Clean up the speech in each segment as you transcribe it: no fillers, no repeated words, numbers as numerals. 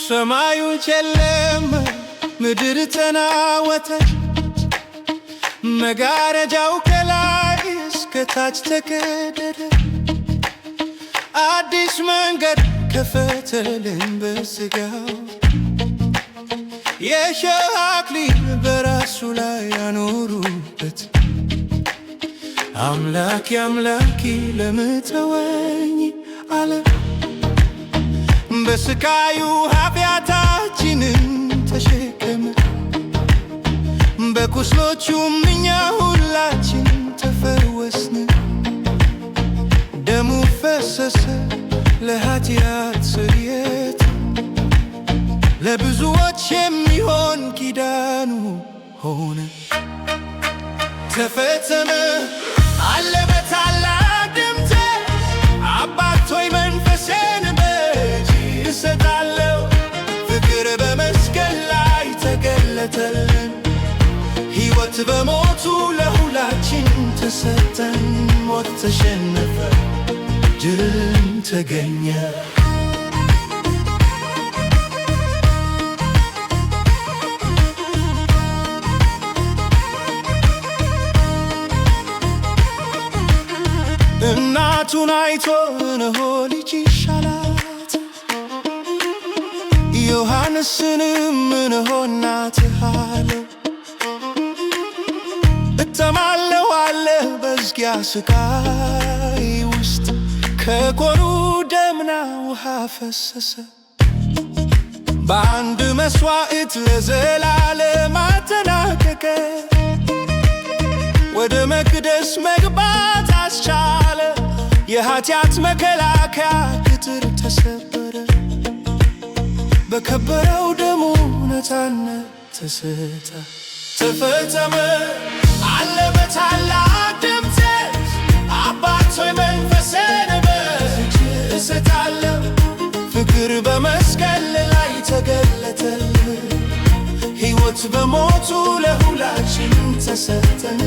ሰማዩ ጨለመ፣ ምድር ተናወጠች፣ መጋረጃው ከላይ እስከ ታች ተቀደደ። አዲስ መንገድ ከፈተልን በሥጋው፣ የእሾህ አክሊል በራሱ ላይ ያኖሩበት። አምላኬ አምላኬ ለምን ተወኝ አለ። በስቃዩ ኃጢአታችንን ተሸከመ፣ በቁስሎቹም እኛ ሁላችን ተፈወስን። ደሙ ፈሰሰ ለኃጢአት ስርየት፣ ለብዙዎች የሚሆን ኪዳኑ ሆነ። ተፈጸመ አለ በታላቅ ድምፅ፣ አባት ሆይ መንፈሴን በእጅህ እሰጣለሁ። ፍቅር በመስቀል ላይ ተገለጠልን፣ ሕይወት በሞቱ ለሁላችን ተሰጠን። ሞት ተሸነፈ፣ ድልም ተገኘ። እናቱን አይቶ እነሆ ልጅ ይሻላት፣ ዮሐንስንም እነሆ እናትህ አለው። እተማለሁ አለ በዝጊያ ስቃይ ውስጥ፣ ከጎኑ ደምና ውሃ ፈሰሰ። በአንድ መሥዋዕት ለዘላለም አጠናቀቀ። ወደ መቅደስ መግባት አስቻለ፣ የኃጢአት መከላከያ ቅጥር ተሰበረ። በከበረው ደሙ ነፃነት ተሰጠ። ተፈጸመ አለ በታላቅ ድምፅ፣ አባት ሆይ መንፈሴን በእጅህ እሰጣለሁ። ፍቅር በመስቀል ላይ ተገለጠልን፣ ሕይወት በሞቱ ለሁላችን ተሰጠን።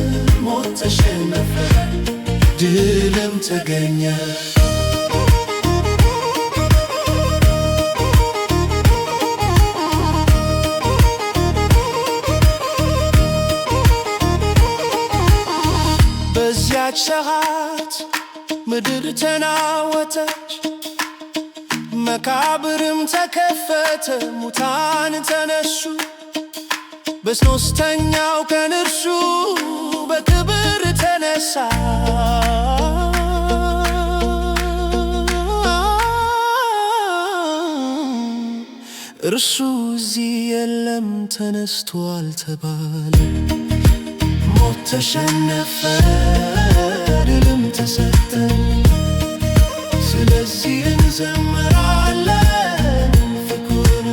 ሞት ተሸነፈ፣ ድልም ተገኘ። በዚያች ሰዓት ምድር ተናወጠች፣ መቃብርም ተከፈተ፣ ሙታን ተነሱ። በሦስተኛው ቀን እርሱ በክብር ተነሳ። እርሱ እዚህ የለም ተነስቷል ተባለ። ሞት ተሸነፈ፣ ድልም ተሰጠን። ስለዚህ እንዘምራለን ፍቅሩን።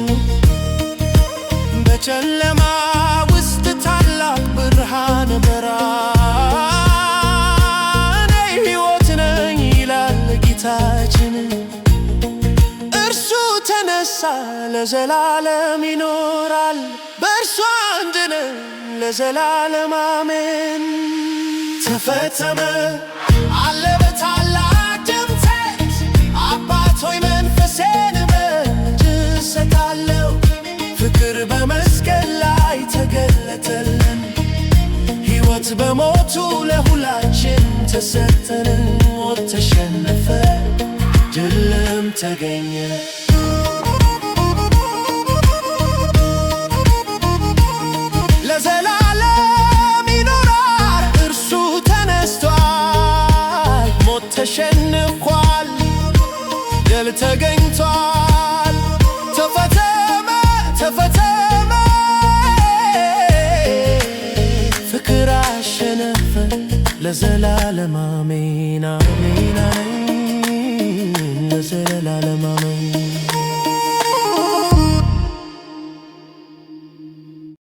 በጨለማ ውስጥ ታላቅ ብርሃን በራ፣ እኔ ሕይወት ነኝ ይላል ጌታችን። እርሱ ተነሳ ለዘላለም ይኖራል፣ በእርሱ አንድ ነን ለዘላለም አሜን። ተፈጸመ አለ በታላቅ ድምፅ፣ አባት ሆይ መንፈሴን በእጅህ እሰጣለሁ። ፍቅር በመስቀል ላይ ተገለጠልን፣ ሕይወት በሞቱ ለሁላችን ተሰጠን። ሞት ተሸነፈ፣ ድልም ተገኘ። ለዘላለም ይኖራል፣ እርሱ ተነስቷል። ሞት ተሸንፏል፣ ድል ተገኝቷል። ተፈጸመ ተፈጸመ፣ ፍቅር አሸነፈ ለዘላለም አሜን አሜን አሜን፣ ለዘላለም አሜን።